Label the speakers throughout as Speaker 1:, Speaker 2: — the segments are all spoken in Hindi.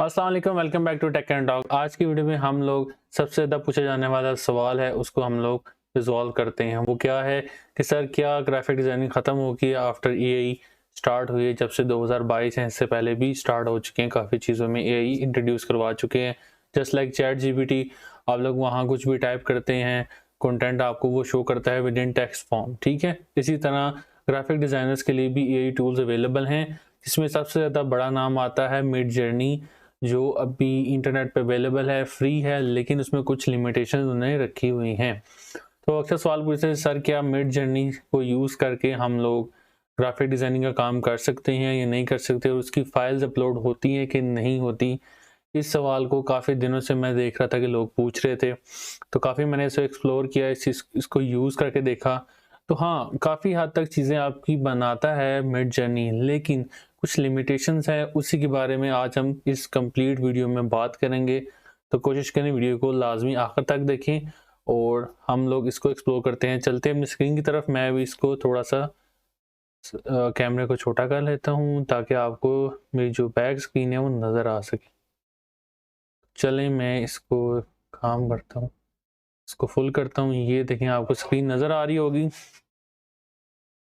Speaker 1: अस्सलाम वालेकुम, welcome back to tech and talk. आज की वीडियो में हम लोग सबसे ज़्यादा पूछा जाने वाला सवाल है उसको हम लोग रिजॉल्व करते हैं। वो क्या है कि सर क्या ग्राफिक डिज़ाइनिंग ख़त्म होगी आफ्टर एआई स्टार्ट हुई है? जब से 2022 है, इससे पहले भी स्टार्ट हो चुके हैं, काफ़ी चीज़ों में एआई इंट्रोड्यूस करवा चुके हैं। जस्ट लाइक चैट जीपीटी, आप लोग वहाँ कुछ भी टाइप करते हैं, कंटेंट आपको वो शो करता है विद इन टेक्स्ट फॉर्म, ठीक है। इसी तरह ग्राफिक डिज़ाइनर्स के लिए भी एआई टूल्स अवेलेबल हैं, जिसमें सबसे ज़्यादा बड़ा नाम आता है मिड जर्नी, जो अभी इंटरनेट पे अवेलेबल है, फ्री है, लेकिन उसमें कुछ लिमिटेशंस उन्होंने रखी हुई हैं। तो अक्सर सवाल पूछते हैं, सर क्या मिड जर्नी को यूज़ करके हम लोग ग्राफिक डिज़ाइनिंग का काम कर सकते हैं या नहीं कर सकते, और उसकी फाइल्स अपलोड होती हैं कि नहीं होती? इस सवाल को काफ़ी दिनों से मैं देख रहा था कि लोग पूछ रहे थे, तो काफ़ी मैंने इसे एक्सप्लोर किया, इसको यूज़ करके देखा। तो हाँ, काफ़ी हद तक चीज़ें आपकी बनाता है मिड जर्नी, लेकिन कुछ लिमिटेशंस हैं, उसी के बारे में आज हम इस कंप्लीट वीडियो में बात करेंगे। तो कोशिश करें वीडियो को लाजमी आखिर तक देखें और हम लोग इसको एक्सप्लोर करते हैं। चलते हैं अपनी स्क्रीन की तरफ। मैं भी इसको थोड़ा सा कैमरे को छोटा कर लेता हूँ ताकि आपको मेरी जो बैक स्क्रीन है वो नज़र आ सके। चलें, मैं इसको काम करता हूँ, इसको फुल करता हूँ। ये देखें, आपको स्क्रीन नज़र आ रही होगी।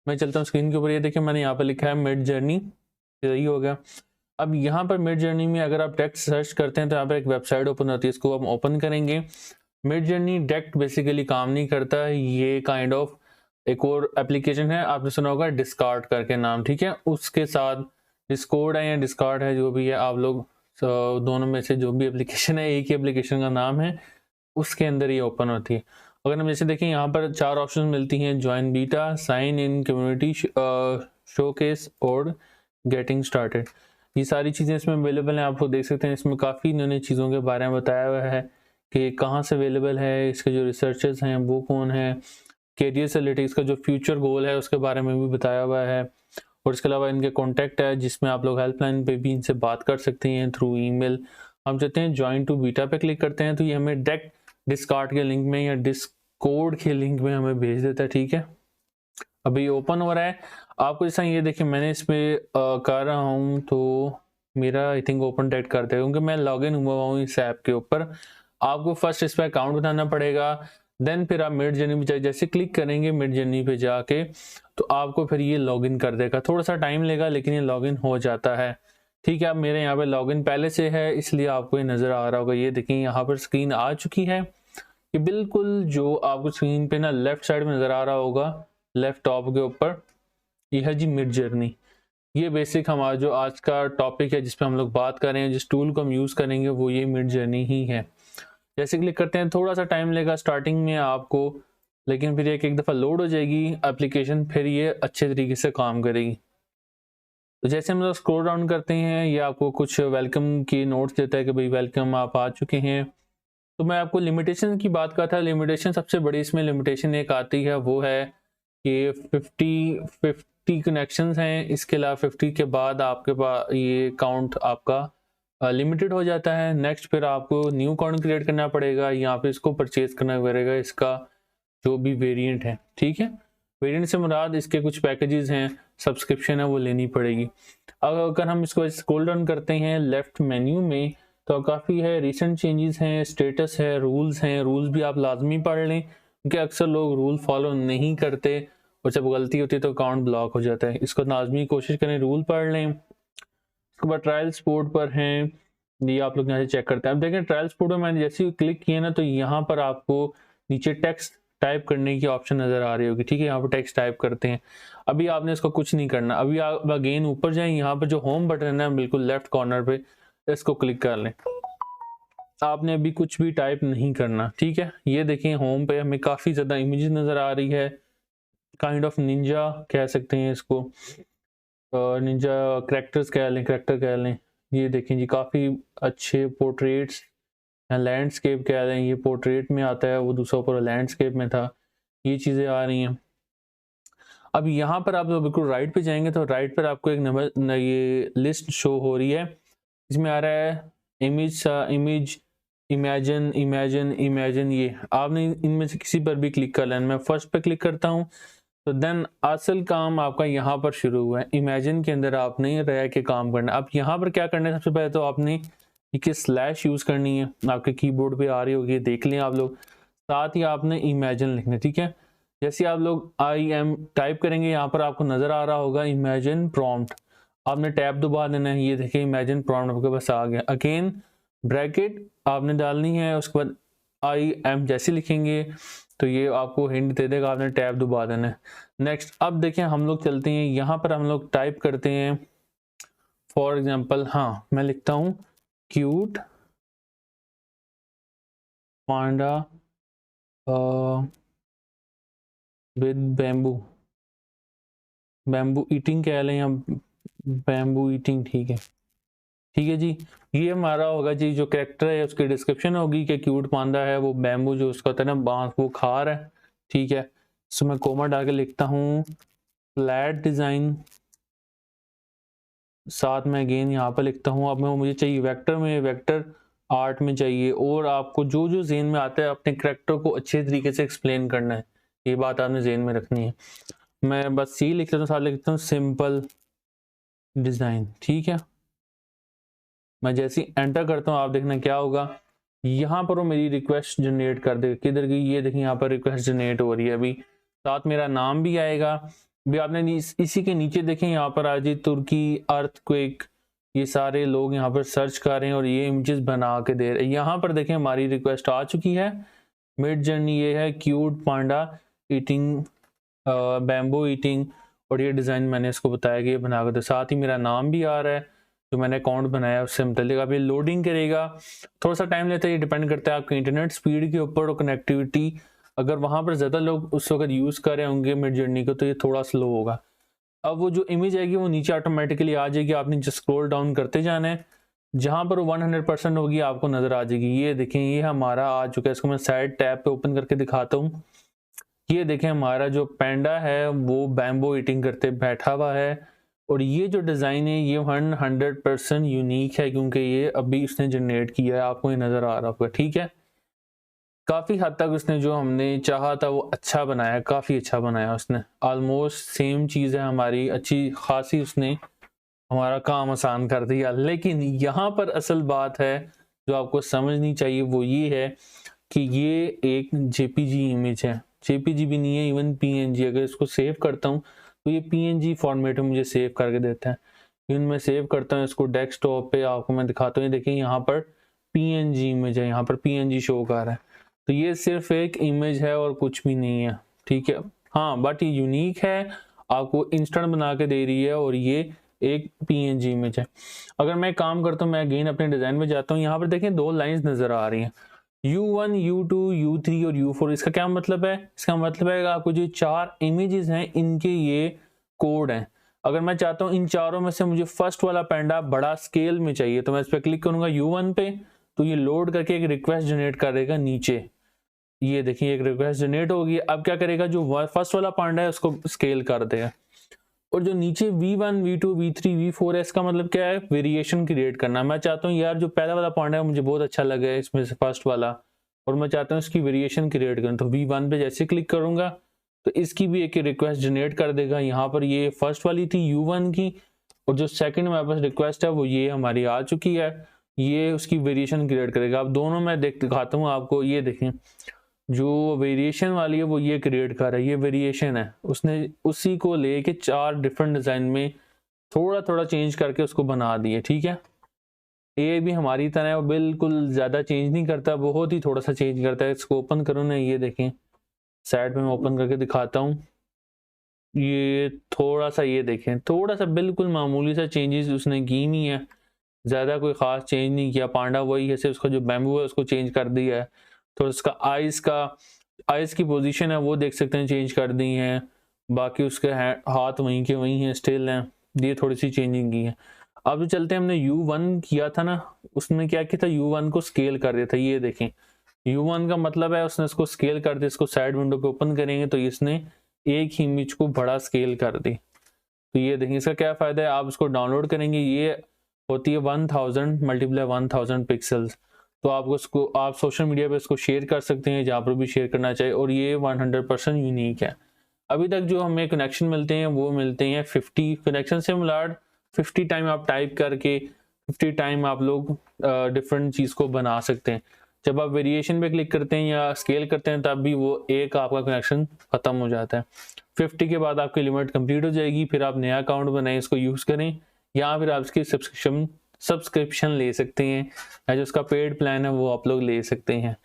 Speaker 1: मैं चलता हूँ स्क्रीन के ऊपर। ये देखें, मैंने यहाँ पर लिखा है मिड जर्नी, यही हो गया। अब यहाँ पर मिड जर्नी में अगर आप टेक्स्ट सर्च करते हैं तो यहाँ पर एक वेबसाइट ओपन होती है, इसको हम ओपन करेंगे। मिड जर्नी डायरेक्ट बेसिकली काम नहीं करता है, ये काइंड ऑफ एक और एप्लीकेशन है, आपने सुना होगा डिस्कार्ड करके नाम, ठीक है। उसके साथ डिस्कॉर्ड है या डिस्कार्ड है, जो भी है, आप लोग दोनों में से जो भी एप्लीकेशन है, एक ही एप्लीकेशन का नाम है, उसके अंदर ये ओपन होती है। अगर हम जैसे देखें, यहाँ पर 4 ऑप्शन मिलती हैं: join beta, sign in, community showcase और गेटिंग स्टार्टेड। ये सारी चीज़ें इसमें अवेलेबल हैं, आपको देख सकते हैं। इसमें काफ़ी इन्होंने चीज़ों के बारे में बताया हुआ है कि कहाँ से अवेलेबल है, इसके जो रिसर्चर्स हैं वो कौन है, कैरियर से रिलेटेड इसका जो फ्यूचर गोल है उसके बारे में भी बताया हुआ है। और इसके अलावा इनके कॉन्टैक्ट है, जिसमें आप लोग हेल्पलाइन पे भी इनसे बात कर सकते हैं थ्रू ईमेल। हम चाहते हैं ज्वाइन टू बीटा पे क्लिक करते हैं तो ये हमें डायरेक्ट डिस्कार्ड के लिंक में या डिस्कॉर्ड के लिंक में हमें भेज देता है, ठीक है। अभी ओपन हो रहा है आपको। जैसा ये देखिए, मैंने इसमें कर रहा हूँ तो मेरा आई थिंक ओपन डायरेक्ट कर देगा, क्योंकि मैं लॉगिन हुआ हूँ इस ऐप के ऊपर। आपको फर्स्ट इस पर अकाउंट बनाना पड़ेगा, देन फिर आप मिड जर्नी पे जैसे क्लिक करेंगे मिड जर्नी पे जाके, तो आपको फिर ये लॉगिन कर देगा। थोड़ा सा टाइम लेगा, लेकिन ये लॉगिन हो जाता है, ठीक है। अब मेरे यहाँ पे लॉगिन पहले से है, इसलिए आपको ये नज़र आ रहा होगा। ये देखिए, यहाँ पर स्क्रीन आ चुकी है। ये बिल्कुल जो आपको स्क्रीन पे ना लेफ्ट साइड में नज़र आ रहा होगा, लेफ्ट टॉप के ऊपर, ये है जी मिड जर्नी। ये बेसिक हमारा जो आज का टॉपिक है, जिस पे हम लोग बात कर रहे हैं, जिस टूल को हम यूज़ करेंगे, वो ये मिड जर्नी ही है। जैसे क्लिक करते हैं, थोड़ा सा टाइम लेगा स्टार्टिंग में आपको, लेकिन फिर एक दफ़ा लोड हो जाएगी एप्लीकेशन, फिर ये अच्छे तरीके से काम करेगी। तो जैसे हम लोग स्क्रॉल डाउन करते हैं, ये आपको कुछ वेलकम की नोट्स देता है कि भाई वेलकम, आप आ चुके हैं। तो मैं आपको लिमिटेशन की बात कर था। लिमिटेशन सबसे बड़ी इसमें लिमिटेशन एक आती है, वो है कि 50 कनेक्शंस हैं। इसके अलावा 50 के बाद आपके पास ये काउंट आपका लिमिटेड हो जाता है। नेक्स्ट फिर आपको न्यू अकाउंट क्रिएट करना पड़ेगा, यहाँ पे इसको परचेज करना पड़ेगा, इसका जो भी वेरिएंट है, ठीक है। वेरिएंट से मुराद इसके कुछ पैकेजेस हैं, सब्सक्रिप्शन है, वो लेनी पड़ेगी। अब अगर हम इसको स्क्रॉल डाउन करते हैं लेफ्ट मेन्यू में, तो काफ़ी है, रिसेंट चेंजेस हैं, स्टेटस है, रूल्स हैं। रूल्स भी आप लाजमी पढ़ लें, क्योंकि अक्सर लोग रूल फॉलो नहीं करते और जब गलती होती है तो अकाउंट ब्लॉक हो जाता है। इसको लाजमी कोशिश करें, रूल पढ़ लें। उसके बाद ट्रायल सपोर्ट पर हैं, ये आप लोग यहाँ से चेक करते हैं। अब देखें, ट्रायल सपोर्ट में मैंने जैसे ही क्लिक किया ना, तो यहाँ पर आपको नीचे टेक्स्ट टाइप करने की ऑप्शन नज़र आ रही होगी, ठीक है। यहाँ पर टेक्स्ट टाइप करते हैं। अभी आपने इसको कुछ नहीं करना, अभी आप अगेन ऊपर जाएं, यहाँ पर जो होम बटन है बिल्कुल लेफ्ट कॉर्नर पे, इसको क्लिक कर लें। आपने अभी कुछ भी टाइप नहीं करना, ठीक है। ये देखें, होम पे हमें काफ़ी ज़्यादा इमेजेस नज़र आ रही है, काइंड ऑफ निंजा कह सकते हैं इसको, निंजा करेक्टर्स कह लें, करेक्टर कह लें। ये देखें जी, काफ़ी अच्छे पोर्ट्रेट्स या लैंडस्केप कह लें, ये पोर्ट्रेट में आता है, वो दूसरा ऊपर लैंडस्केप में था। ये चीज़ें आ रही हैं। अब यहाँ पर आप बिल्कुल राइट पे जाएंगे तो राइट पर आपको एक नंबर ये लिस्ट शो हो रही है, इसमें आ रहा है image, image, imagine, imagine, imagine. ये आपने इनमें से किसी पर भी क्लिक कर लेना। मैं फर्स्ट पे क्लिक करता हूँ, तो देन असल काम आपका यहाँ पर शुरू हुआ है। इमेजिन के अंदर आपने रह के काम करना। अब यहाँ पर क्या करना है, सबसे पहले तो आपने ठीक स्लैश यूज़ करनी है, आपके कीबोर्ड पे आ रही होगी, देख लें आप लोग। साथ ही आपने इमेजिन लिखना है, ठीक है। जैसे आप लोग आई एम टाइप करेंगे, यहाँ पर आपको नज़र आ रहा होगा इमेजिन प्रॉम्प्ट, आपने टैब दबा देना है, ये देखिए इमेजिन प्रॉम्प्ट आपके पास आ गया। अगेन ब्रैकेट आपने डालनी है, उसके बाद आई एम जैसे लिखेंगे तो ये आपको हिंट दे देगा, आपने टैब दबा देना है। नेक्स्ट अब देखें हम लोग चलते हैं, यहाँ पर हम लोग टाइप करते हैं फॉर एग्जाम्पल, हाँ मैं लिखता हूँ cute panda with bamboo, bamboo eating कह लें या बैम्बू ईटिंग, ठीक है। ठीक है जी, ये हमारा होगा जी, जो कैरेक्टर है उसकी डिस्क्रिप्शन होगी कि क्यूट पांडा है वो बैम्बू जो उसका होता है ना बांस वो खा रहा है, ठीक है। सो मैं कोमा डाल के लिखता हूँ फ्लैट डिज़ाइन, साथ में अगेन यहाँ पर लिखता हूँ, अब मैं मुझे चाहिए वेक्टर में, वेक्टर आर्ट में चाहिए, और आपको जो जो जेन में आता है अपने कैरेक्टर को अच्छे तरीके से एक्सप्लेन करना है, ये बात आपने जेन में रखनी है। मैं बस सी लिख लेता हूँ, साथ लिखता हूँ सिंपल डिज़ाइन, ठीक है। मैं जैसे ही एंटर करता हूँ आप देखना क्या होगा, यहाँ पर वो मेरी रिक्वेस्ट जनरेट कर देगा, किधर गई ये देखिए, यहाँ पर रिक्वेस्ट जनरेट हो रही है अभी, साथ मेरा नाम भी आएगा। भी आपने इसी के नीचे देखें यहाँ पर आज तुर्की अर्थक्वेक, ये सारे लोग यहाँ पर सर्च कर रहे हैं और ये इमेजेस बना के दे रहे हैं। यहाँ पर देखें हमारी रिक्वेस्ट आ चुकी है, मिड जर्नी ये है cute panda eating bamboo eating, और ये डिज़ाइन मैंने इसको बताया कि ये बना कर दे, साथ ही मेरा नाम भी आ रहा है जो मैंने अकाउंट बनाया उससे मतलब। अब ये लोडिंग करेगा, थोड़ा सा टाइम लेता है, ये डिपेंड करता है आपके इंटरनेट स्पीड के ऊपर और कनेक्टिविटी। अगर वहाँ पर ज़्यादा लोग उस वक्त यूज़ कर रहे होंगे मिड जर्नी को तो ये थोड़ा स्लो होगा। अब वो जो इमेज आएगी वो नीचे ऑटोमेटिकली आ जाएगी, आपने जस्ट स्क्रॉल डाउन करते जाना है, जहाँ पर 100% होगी आपको नज़र आ जाएगी। ये देखें ये हमारा आ चुका है, इसको मैं साइड टैब पे ओपन करके दिखाता हूँ। ये देखें हमारा जो पैंडा है वो बैम्बो ईटिंग करते बैठा हुआ है, और ये जो डिज़ाइन है ये 100% यूनिक है क्योंकि ये अभी उसने जनरेट किया है, आपको ये नज़र आ रहा होगा, ठीक है। काफ़ी हद तक उसने जो हमने चाहा था वो अच्छा बनाया, काफ़ी अच्छा बनाया उसने, ऑलमोस्ट सेम चीज़ है हमारी, अच्छी खासी उसने हमारा काम आसान कर दिया। लेकिन यहाँ पर असल बात है जो आपको समझनी चाहिए वो ये है कि ये एक जेपीजी इमेज है, जेपीजी भी नहीं है, इवन पीएनजी। अगर इसको सेव करता हूँ तो ये पीएनजी फॉर्मेट में मुझे सेव करके देता है। इवन मैं सेव करता हूँ इसको डेस्कटॉप पे, आपको मैं दिखाता हूँ, देखिए यहाँ पर पीएनजी इमेज है, यहाँ पर पीएनजी शो कर रहा है, तो ये सिर्फ एक इमेज है और कुछ भी नहीं है, ठीक है। हाँ बट ये यूनिक है, आपको इंस्टेंट बना के दे रही है, और ये एक पीएनजी इमेज है। अगर मैं काम करता हूँ, मैं अगेन अपने डिज़ाइन में जाता हूँ, यहाँ पर देखें दो लाइंस नज़र आ रही हैं, U1, U2, U3 और U4। इसका क्या मतलब है? इसका मतलब है कि आपको जो 4 इमेजेस हैं इनके ये कोड हैं। अगर मैं चाहता हूँ इन चारों में से मुझे फर्स्ट वाला पैंडा बड़ा स्केल में चाहिए तो मैं इस पर क्लिक करूंगा U1 पे, तो ये लोड करके एक रिक्वेस्ट जनरेट करेगा नीचे। ये देखिए एक रिक्वेस्ट जनरेट होगी। अब क्या करेगा, जो फर्स्ट वाला पांडा है उसको स्केल कर देगा, और जो नीचे V1, V2, V3, V4 है इसका मतलब क्या है, वेरिएशन क्रिएट करना। मैं चाहता हूँ यार जो पहला वाला पांडा है मुझे बहुत अच्छा लगा है इसमें से फर्स्ट वाला, और मैं चाहता हूँ इसकी वेरिएशन क्रिएट करूँ, तो V1 पे जैसे क्लिक करूंगा तो इसकी भी एक रिक्वेस्ट जनरेट कर देगा। यहाँ पर ये फर्स्ट वाली थी U1 की, और जो सेकंड हमारे पास रिक्वेस्ट है वो ये हमारी आ चुकी है, ये उसकी वेरिएशन क्रिएट करेगा। अब दोनों मैं दिखाता हूँ आपको, ये देखें जो वेरिएशन वाली है वो ये क्रिएट कर रहा है, ये वेरिएशन है, उसने उसी को लेके 4 डिफरेंट डिजाइन में थोड़ा थोड़ा चेंज करके उसको बना दिए, ठीक है। ये भी हमारी तरह है, वो बिल्कुल ज्यादा चेंज नहीं करता, बहुत ही थोड़ा सा चेंज करता है। इसको ओपन करो ना, ये देखें साइड में मैं ओपन करके दिखाता हूँ, ये थोड़ा सा, ये देखें थोड़ा सा बिल्कुल मामूली सा चेंजेस उसने की नहीं है, ज्यादा कोई खास चेंज नहीं किया। पांडा वही है, सिर्फ उसका जो बैम्बू है उसको चेंज कर दिया है। तो उसका आइस की पोजीशन है वो देख सकते हैं चेंज कर दी है, बाकी उसके हाथ वहीं के वहीं हैं, स्टिल हैं, ये थोड़ी सी चेंजिंग की है। अब जो चलते हैं, हमने U1 किया था ना, उसमें क्या किया था, U1 को स्केल कर दिया था। ये देखें U1 का मतलब है उसने इसको स्केल कर दिया, इसको साइड विंडो पे ओपन करेंगे तो इसने एक ही इमेज को बड़ा स्केल कर दी। तो ये देखें इसका क्या फायदा है, आप इसको डाउनलोड करेंगे, ये होती है 1000 मल्टीप्लाई 1000 पिक्सल्स, तो आपको इसको आप सोशल मीडिया पे इसको शेयर कर सकते हैं जहाँ पर भी शेयर करना चाहिए, और ये 100% यूनिक है। अभी तक जो हमें कनेक्शन मिलते हैं वो मिलते हैं 50 कनेक्शन से मिलाड 50 टाइम आप टाइप करके 50 टाइम आप लोग डिफरेंट चीज़ को बना सकते हैं। जब आप वेरिएशन पे क्लिक करते हैं या स्केल करते हैं तब भी वो एक आपका कनेक्शन ख़त्म हो जाता है। 50 के बाद आपकी लिमिट कंप्लीट हो जाएगी, फिर आप नया अकाउंट बनाएं, इसको यूज़ करें, या फिर आप इसकी सब्सक्रिप्शन ले सकते हैं, या जो उसका पेड प्लान है वो आप लोग ले सकते हैं।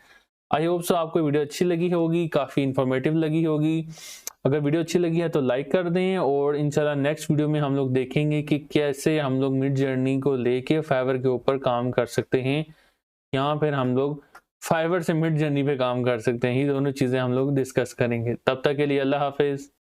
Speaker 1: आई होप सो आपको वीडियो अच्छी लगी होगी, काफ़ी इन्फॉर्मेटिव लगी होगी। अगर वीडियो अच्छी लगी है तो लाइक कर दें, और इंशाल्लाह नेक्स्ट वीडियो में हम लोग देखेंगे कि कैसे हम लोग मिड जर्नी को लेके फाइवर के ऊपर काम कर सकते हैं, यहाँ फिर हम लोग फाइवर से मिड जर्नी पे काम कर सकते हैं। ये दोनों चीज़ें हम लोग डिस्कस करेंगे। तब तक के लिए अल्लाह हाफिज़।